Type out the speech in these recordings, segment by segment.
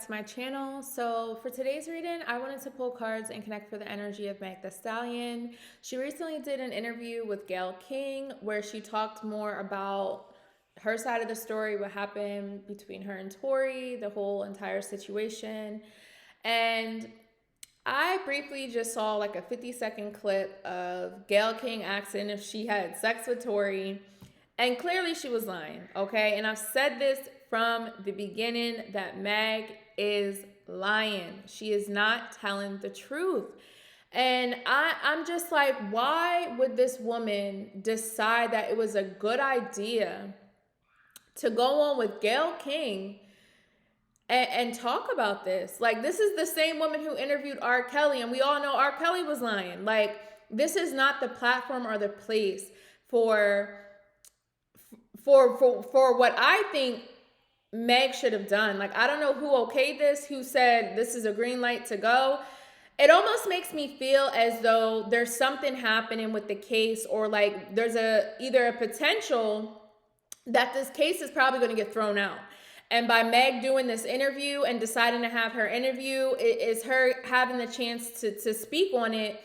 to my channel. So for today's reading, I wanted to pull cards and connect for the energy of Meg the Stallion. She recently did an interview with Gayle King where she talked more about her side of the story, what happened between her and Tori, the whole entire situation. And I briefly just saw like a 50-second clip of Gayle King asking if she had sex with Tori, and clearly she was lying, okay? And I've said this from the beginning that Meg is lying. She is not telling the truth. And I'm just like, why would this woman decide that it was a good idea to go on with Gayle King and talk about this? Like, this is the same woman who interviewed R. Kelly, and we all know R. Kelly was lying. Like, this is not the platform or the place for what I think Meg should have done. Like, I don't know who okayed this, who said this is a green light to go. It almost makes me feel as though there's something happening with the case, or like there's either a potential that this case is probably going to get thrown out. And by Meg doing this interview and deciding to have her interview, it is her having the chance to speak on it.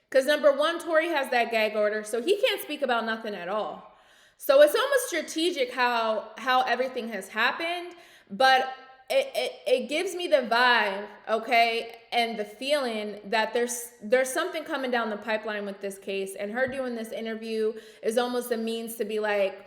Because number one, Tori has that gag order, so he can't speak about nothing at all. So it's almost strategic how everything has happened, but it gives me the vibe, okay, and the feeling that there's something coming down the pipeline with this case, and her doing this interview is almost a means to be like,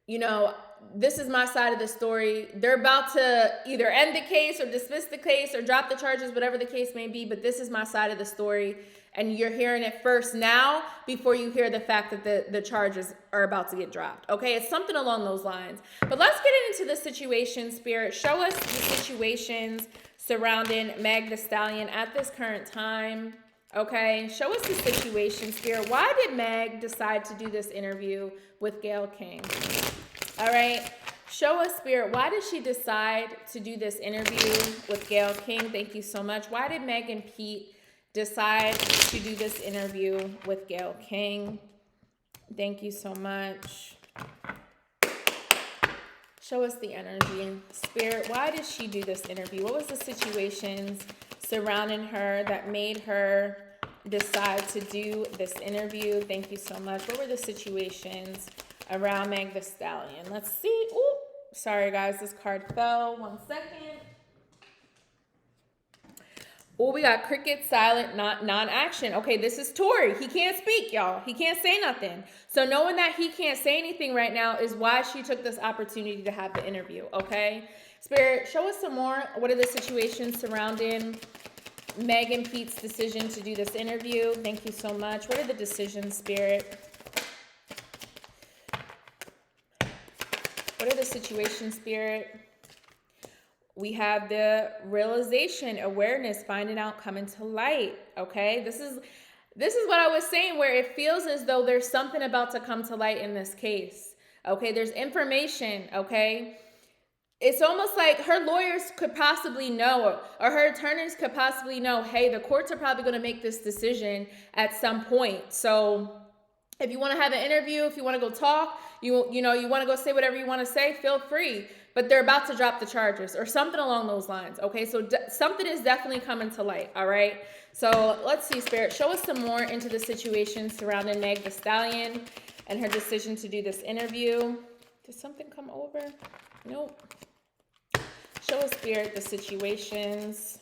you know, this is my side of the story. They're about to either end the case or dismiss the case or drop the charges, whatever the case may be, but this is my side of the story. And you're hearing it first now before you hear the fact that the charges are about to get dropped. Okay, it's something along those lines. But let's get into the situation, Spirit. Show us the situations surrounding Meg the Stallion at this current time. Okay, show us the situation, Spirit. Why did Meg decide to do this interview with Gayle King? All right, show us, Spirit. Why did she decide to do this interview with Gayle King? Thank you so much. Why did Meg and Pete decide to do this interview with Gayle King? Thank you so much. Show us the energy. Spirit, why did she do this interview? What was the situations surrounding her that made her decide to do this interview? Thank you so much. What were the situations around Meg the Stallion? Let's see. Ooh, sorry guys, this card fell. 1 second. Oh, we got cricket, silent, non-action. Okay, this is Tori. He can't speak, y'all. He can't say nothing. So knowing that he can't say anything right now is why she took this opportunity to have the interview, okay? Spirit, show us some more. What are the situations surrounding Meg and Pete's decision to do this interview? Thank you so much. What are the decisions, Spirit? What are the situations, Spirit? We have the realization, awareness, finding out, coming to light, okay? This is what I was saying, where it feels as though there's something about to come to light in this case, okay? There's information, okay? It's almost like her lawyers could possibly know, or her attorneys could possibly know, hey, the courts are probably going to make this decision at some point. So if you want to have an interview, if you want to go talk, you want to go say whatever you want to say, feel free. But they're about to drop the charges or something along those lines. Okay, so something is definitely coming to light. All right. So let's see, Spirit. Show us some more into the situation surrounding Meg the Stallion and her decision to do this interview. Did something come over? Nope. Show us, Spirit, the situations.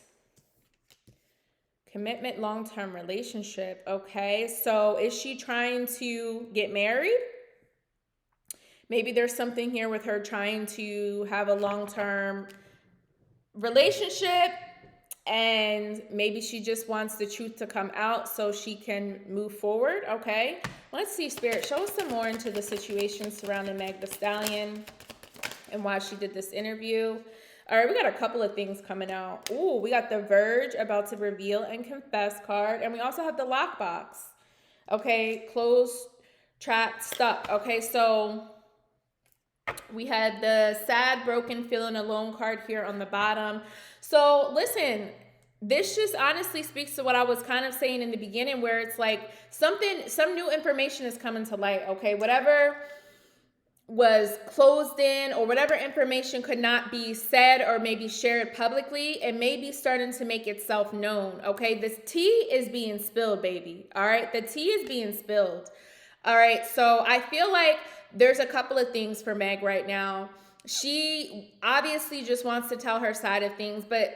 Commitment, long-term relationship. Okay, so is she trying to get married? Maybe there's something here with her trying to have a long-term relationship, and maybe she just wants the truth to come out so she can move forward. Okay, let's see, Spirit. Show us some more into the situation surrounding Meg the Stallion and why she did this interview. All right, we got a couple of things coming out. Ooh, we got the Verge, about to reveal and confess card. And we also have the lockbox. Okay, closed, trapped, stuck. Okay, so we had the sad, broken, feeling alone card here on the bottom. So listen, this just honestly speaks to what I was kind of saying in the beginning, where it's like some new information is coming to light. Okay, whatever was closed in, or whatever information could not be said or maybe shared publicly, it may be starting to make itself known. Okay, this tea is being spilled, baby. All right, the tea is being spilled. All right, so I feel like there's a couple of things for Meg right now. She obviously just wants to tell her side of things, but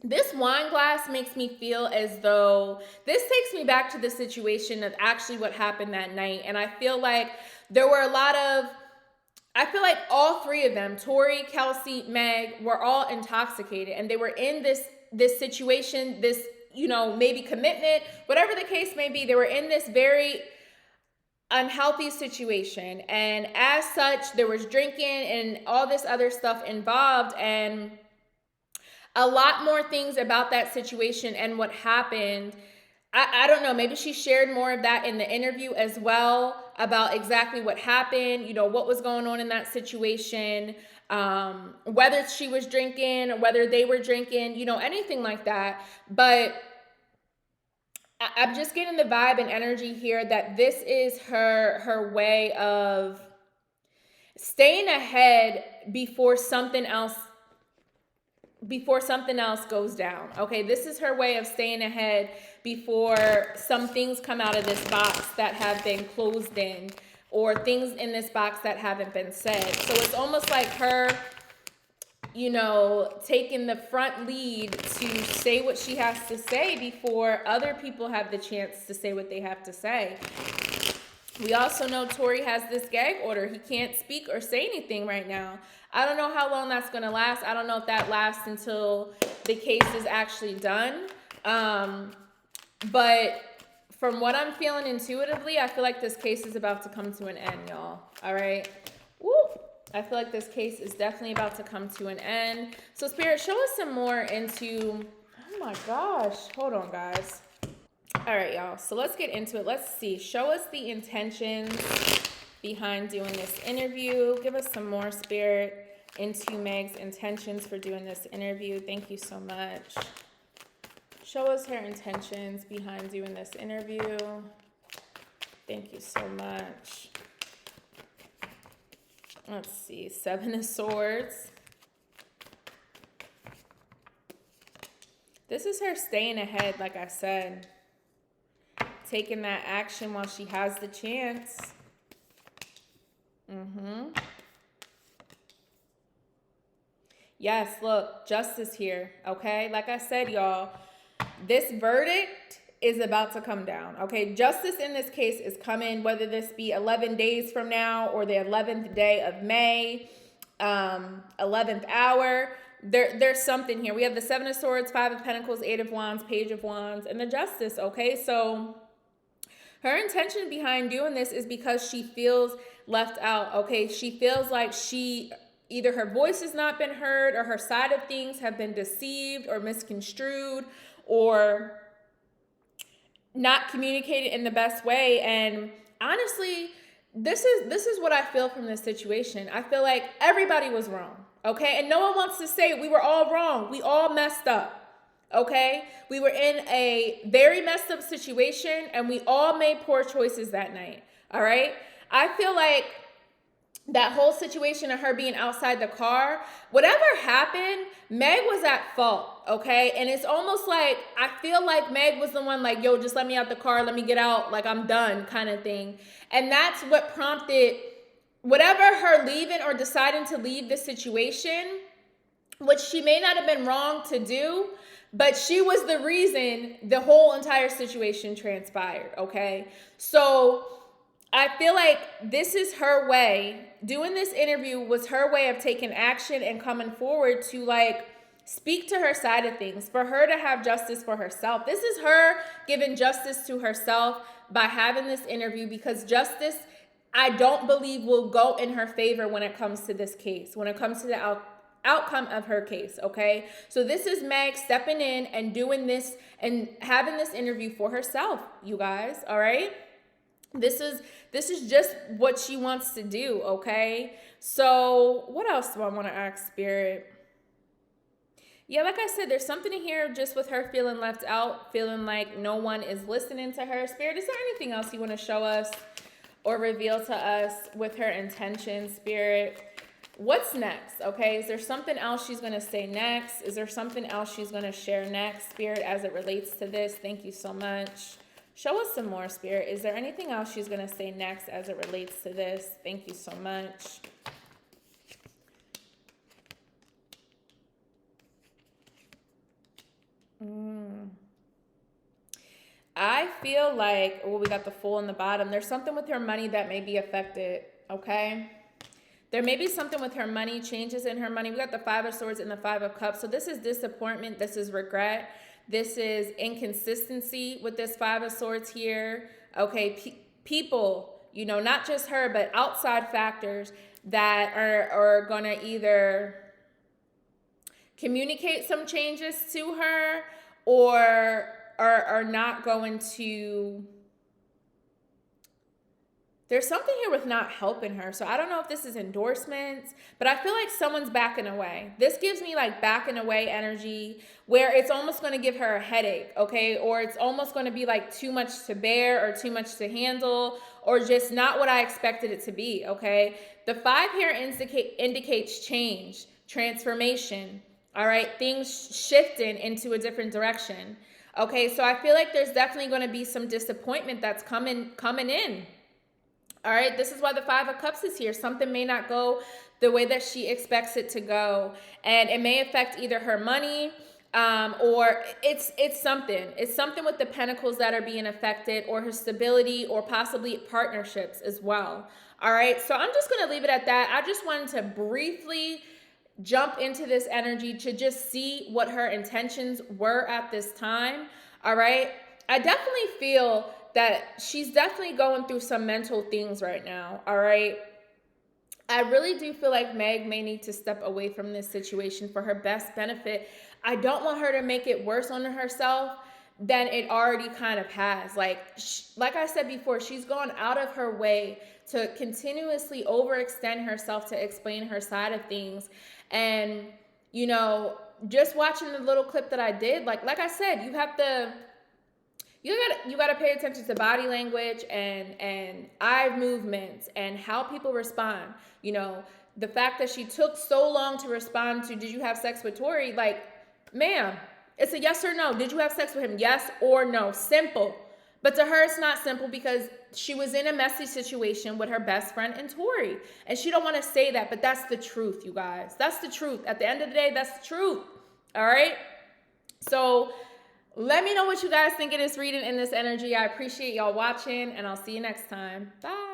this wine glass makes me feel as though this takes me back to the situation of actually what happened that night. And I feel like there were a lot of, I feel like all three of them, Tori, Kelsey, Meg, were all intoxicated, and they were in this situation, this, you know, maybe commitment, whatever the case may be. They were in this very unhealthy situation, and as such, there was drinking and all this other stuff involved, and a lot more things about that situation and what happened. I don't know, maybe she shared more of that in the interview as well, about exactly what happened, you know, what was going on in that situation, whether she was drinking or whether they were drinking, you know, anything like that. But I'm just getting the vibe and energy here that this is her way of staying ahead before something else goes down. Okay, this is her way of staying ahead before some things come out of this box that have been closed in, or things in this box that haven't been said. So it's almost like her, you know, taking the front lead to say what she has to say before other people have the chance to say what they have to say. We also know Tori has this gag order. He can't speak or say anything right now. I don't know how long that's going to last. I don't know if that lasts until the case is actually done. But from what I'm feeling intuitively, I feel like this case is about to come to an end, y'all. All right. Woo. I feel like this case is definitely about to come to an end. So Spirit, show us some more into, oh my gosh. Hold on, guys. All right, y'all. So let's get into it. Let's see. Show us the intentions behind doing this interview. Give us some more, Spirit, into Meg's intentions for doing this interview. Thank you so much. Show us her intentions behind doing this interview. Thank you so much. Let's see. 7 of Swords. This is her staying ahead, like I said. Taking that action while she has the chance. Yes, look, justice here, okay? Like I said, y'all, this verdict is about to come down, okay? Justice in this case is coming, whether this be 11 days from now or the 11th day of May, 11th hour. There's something here. We have the 7 of Swords, 5 of Pentacles, 8 of Wands, Page of Wands, and the Justice, okay? So her intention behind doing this is because she feels left out, okay? She feels like either her voice has not been heard, or her side of things have been deceived or misconstrued, or not communicated in the best way. And honestly, this is what I feel from this situation. I feel like everybody was wrong, okay? And no one wants to say we were all wrong. We all messed up. Okay, we were in a very messed up situation, and we all made poor choices that night. All right, I feel like that whole situation of her being outside the car, whatever happened, Meg was at fault. Okay, and it's almost like I feel like Meg was the one, like, yo, just let me out the car, let me get out, like I'm done, kind of thing. And that's what prompted whatever her leaving or deciding to leave the situation, which she may not have been wrong to do, but she was the reason the whole entire situation transpired, okay? So I feel like this is her way. Doing this interview was her way of taking action and coming forward to, like, speak to her side of things, for her to have justice for herself. This is her giving justice to herself by having this interview, because justice, I don't believe, will go in her favor when it comes to this case, when it comes to the outcome of her case, okay? So this is Meg stepping in and doing this and having this interview for herself, you guys, all right? This is just what she wants to do, okay? So what else do I want to ask, Spirit? Yeah, like I said, there's something in here just with her feeling left out, feeling like no one is listening to her. Spirit, is there anything else you want to show us or reveal to us with her intention, Spirit. What's next? Okay, is there something else she's going to say next? Is there something else she's going to share next, Spirit, as it relates to this? Thank you so much. Show us some more, Spirit. Is there anything else she's going to say next as it relates to this? Thank you so much. I feel like, well, we got the Fool in the bottom. There's something with her money that may be affected, okay? There may be something with her money, changes in her money. We got the Five of Swords and the Five of Cups. So this is disappointment. This is regret. This is inconsistency with this Five of Swords here. Okay, people, you know, not just her, but outside factors that are going to either communicate some changes to her or are not going to. There's something here with not helping her. So I don't know if this is endorsements, but I feel like someone's backing away. This gives me like backing away energy where it's almost going to give her a headache, okay? Or it's almost going to be like too much to bear or too much to handle or just not what I expected it to be, okay? The 5 here indicates change, transformation, all right? Things shifting into a different direction, okay? So I feel like there's definitely going to be some disappointment that's coming in. All right, this is why the Five of Cups is here. Something may not go the way that she expects it to go. And it may affect either her money or it's something. It's something with the pentacles that are being affected or her stability or possibly partnerships as well. All right, so I'm just going to leave it at that. I just wanted to briefly jump into this energy to just see what her intentions were at this time. All right, I definitely feel that she's definitely going through some mental things right now, all right? I really do feel like Meg may need to step away from this situation for her best benefit. I don't want her to make it worse on herself than it already kind of has. Like I said before, she's gone out of her way to continuously overextend herself to explain her side of things. And, you know, just watching the little clip that I did, like I said, you have to... You gotta pay attention to body language and eye movements and how people respond. You know, the fact that she took so long to respond to, did you have sex with Tori? Like, ma'am, it's a yes or no. Did you have sex with him? Yes or no. Simple. But to her, it's not simple because she was in a messy situation with her best friend and Tori. And she don't want to say that, but that's the truth, you guys. That's the truth. At the end of the day, that's the truth. All right? So let me know what you guys think of this reading in this energy. I appreciate y'all watching, and I'll see you next time. Bye.